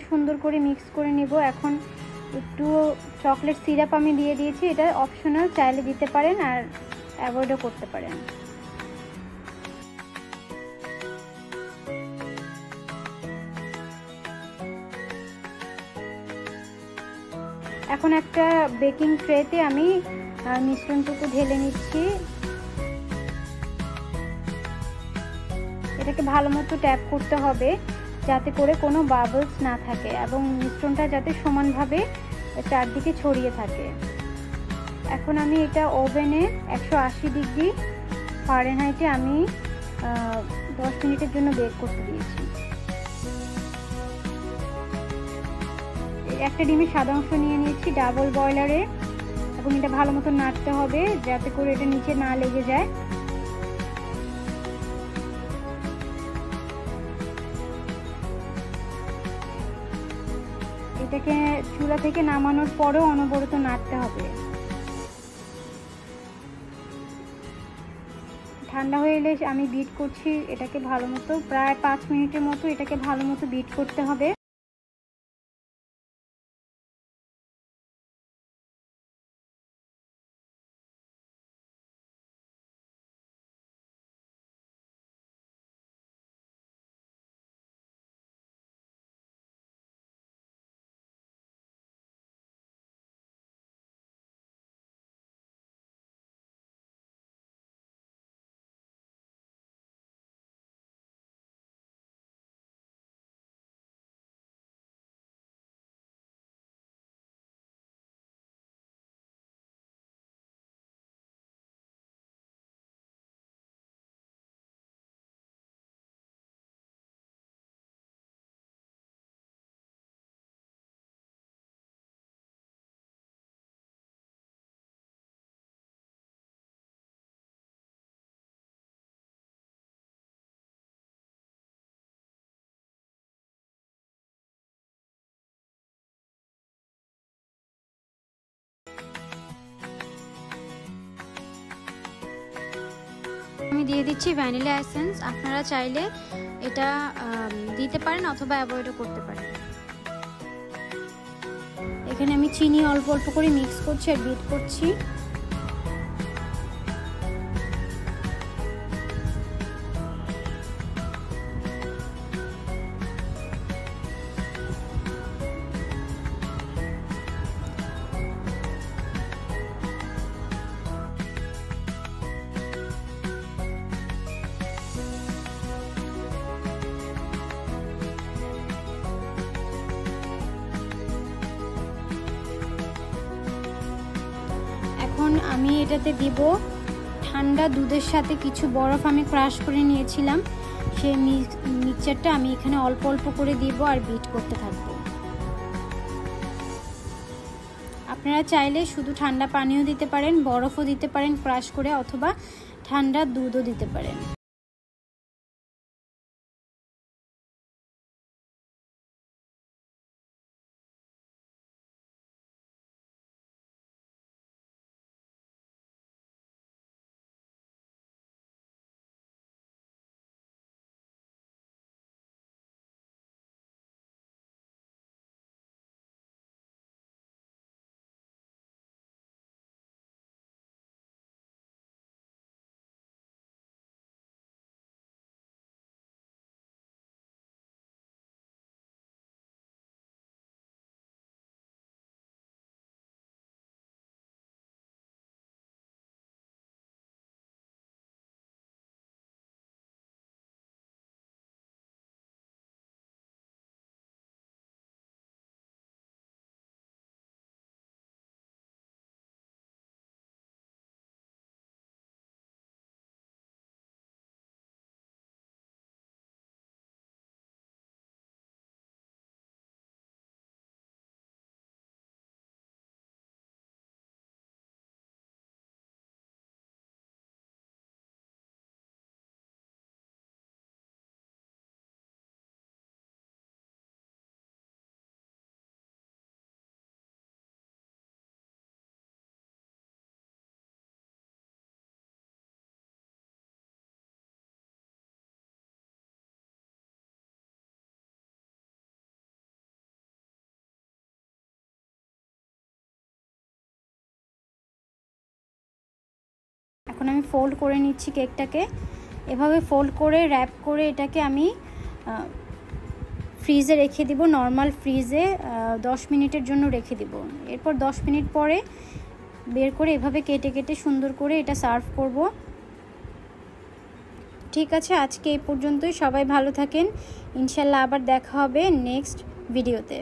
সুন্দর করে মিক্স করে নেব। এখন একটু চকলেট সিরাপ আমি দিয়ে দিয়েছি, এটা অপশনাল, চাইলে দিতে পারেন আর অ্যাভয়েডও করতে পারেন। এখন একটা বেকিং ট্রেতে আমি মিশ্রণটুকু ঢেলে নিচ্ছি। এটাকে ভালো মতো ট্যাপ করতে হবে যাতে করে কোনো বাবলস না থাকে এবং মিশ্রণটা যাতে সমানভাবে চারদিকে ছড়িয়ে থাকে। এখন আমি এটা ওভেনে 180 ডিগ্রি ফারেনহাইটে আমি 10 মিনিটের জন্য বেক করতে দিয়েছি। একটা ডিমের সাদা অংশ নিয়ে নিয়েছি ডাবল বয়লারে এবং এটা ভালো মতো নাড়তে হবে যাতে করে এটা নিচে না লেগে যায়। এটাকে চুলা থেকে নামানোর পরেও অনবরত নাড়তে হবে। ঠান্ডা হয়ে এলে আমি বিট করছি এটাকে ভালো মতো, প্রায় 5 মিনিটের মতো এটাকে ভালো মতো বিট করতে হবে। আমি দিয়ে দিচ্ছি ভ্যানিলা এসেন্স, আপনারা চাইলে এটা দিতে পারেন অথবা অ্যাভয়েডও করতে পারেন। এখানে আমি চিনি অল্প অল্প করে মিক্স করছি আর বিট করছি। এখন আমি এটাতে দিব ঠান্ডা দুধের সাথে কিছু বরফ আমি ক্রাশ করে নিয়েছিলাম, সেই মিক্সচারটা আমি এখানে অল্প অল্প করে দিব আর বিট করতে থাকব। আপনারা চাইলে শুধু ঠান্ডা পানিও দিতে পারেন, বরফও দিতে পারেন ক্রাশ করে, অথবা ঠান্ডা দুধও দিতে পারেন। এখন আমি ফোল্ড করে নিচ্ছি কেকটাকে। এভাবে ফোল্ড করে র্যাপ করে এটাকে আমি ফ্রিজে রেখে দিব, নর্মাল ফ্রিজে 10 মিনিটের জন্য রেখে দিব। এরপর 10 মিনিট পরে বের করে এভাবে কেটে কেটে সুন্দর করে এটা সার্ভ করব। ঠিক আছে, আজকে এই পর্যন্তই। সবাই ভালো থাকেন, ইনশাল্লাহ আবার দেখা হবে নেক্সট ভিডিওতে।